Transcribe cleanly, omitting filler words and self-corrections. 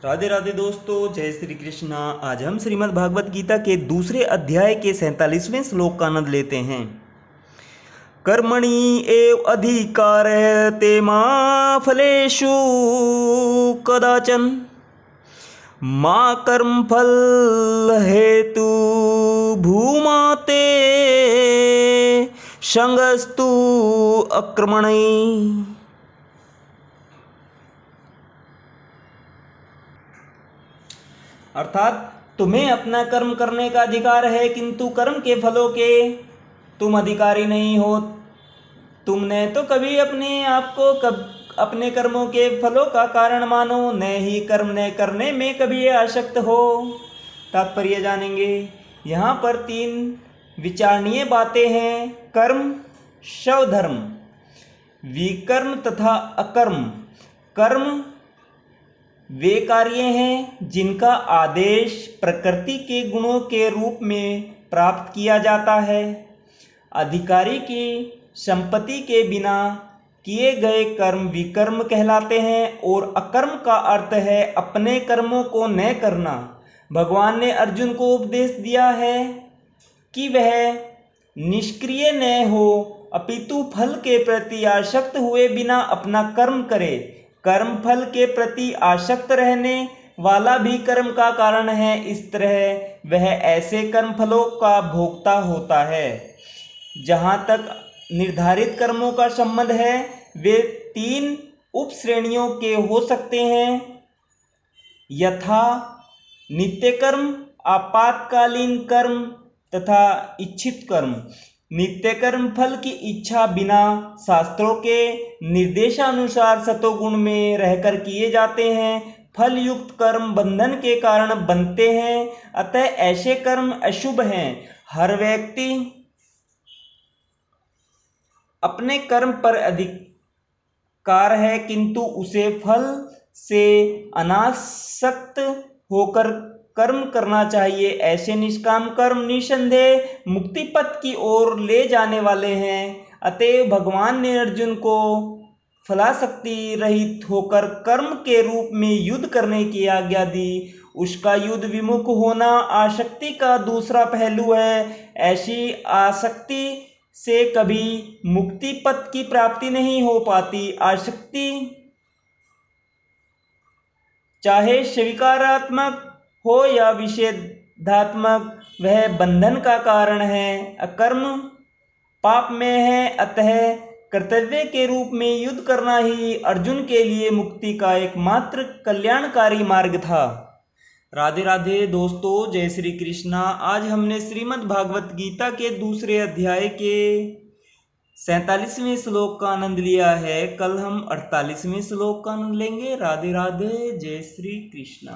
राधे राधे दोस्तों, जय श्री कृष्णा। आज हम श्रीमद् भागवत गीता के दूसरे अध्याय के 47वें श्लोक का आनंद लेते हैं। कर्मणि एव अधिकारः ते मा फलेषु कदाचन मा कर्मफल हेतु भूमा ते संगस्तु अकर्मणि। अर्थात तुम्हें अपना कर्म करने का अधिकार है, किंतु कर्म के फलों के तुम अधिकारी नहीं हो। तुमने तो कभी अपने आप को अपने कर्मों के फलों का कारण मानो, न ही कर्म न करने में कभी आसक्त हो। तात्पर्य जानेंगे। यहाँ पर 3 विचारणीय बातें हैं। कर्म, स्वधर्म, विकर्म तथा अकर्म। कर्म वे कार्य हैं जिनका आदेश प्रकृति के गुणों के रूप में प्राप्त किया जाता है। अधिकारी की संपत्ति के बिना किए गए कर्म विकर्म कहलाते हैं, और अकर्म का अर्थ है अपने कर्मों को न करना। भगवान ने अर्जुन को उपदेश दिया है कि वह निष्क्रिय न हो, अपितु फल के प्रति आसक्त हुए बिना अपना कर्म करे। कर्म फल के प्रति आसक्त रहने वाला भी कर्म का कारण है। इस तरह वह ऐसे कर्म फलों का भोक्ता होता है। जहाँ तक निर्धारित कर्मों का संबंध है, वे 3 उप श्रेणियों के हो सकते हैं, यथा नित्य कर्म, आपातकालीन कर्म तथा इच्छित कर्म। नित्य कर्म फल की इच्छा बिना शास्त्रों के निर्देशानुसार सतोगुण में रहकर किए जाते हैं। फल युक्त कर्म बंधन के कारण बनते हैं, अतः ऐसे कर्म अशुभ हैं। हर व्यक्ति अपने कर्म पर अधिकार है, किंतु उसे फल से अनासक्त होकर कर्म करना चाहिए। ऐसे निष्काम कर्म निसंदेह मुक्ति पथ की ओर ले जाने वाले हैं। अतएव भगवान ने अर्जुन को फलासक्ति रहित होकर कर्म के रूप में युद्ध करने की आज्ञा दी। उसका युद्ध विमुख होना आसक्ति का दूसरा पहलू है। ऐसी आसक्ति से कभी मुक्ति पथ की प्राप्ति नहीं हो पाती। आसक्ति चाहे स्वीकारात्मक हो या विषेधात्मक, वह बंधन का कारण है। अकर्म पाप में है, अतः कर्तव्य के रूप में युद्ध करना ही अर्जुन के लिए मुक्ति का एकमात्र कल्याणकारी मार्ग था। राधे राधे दोस्तों, जय श्री कृष्णा। आज हमने श्रीमद् भागवत गीता के दूसरे अध्याय के 47वें श्लोक का आनंद लिया है। कल हम 48वें श्लोक का आनंद लेंगे। राधे राधे, जय श्री कृष्णा।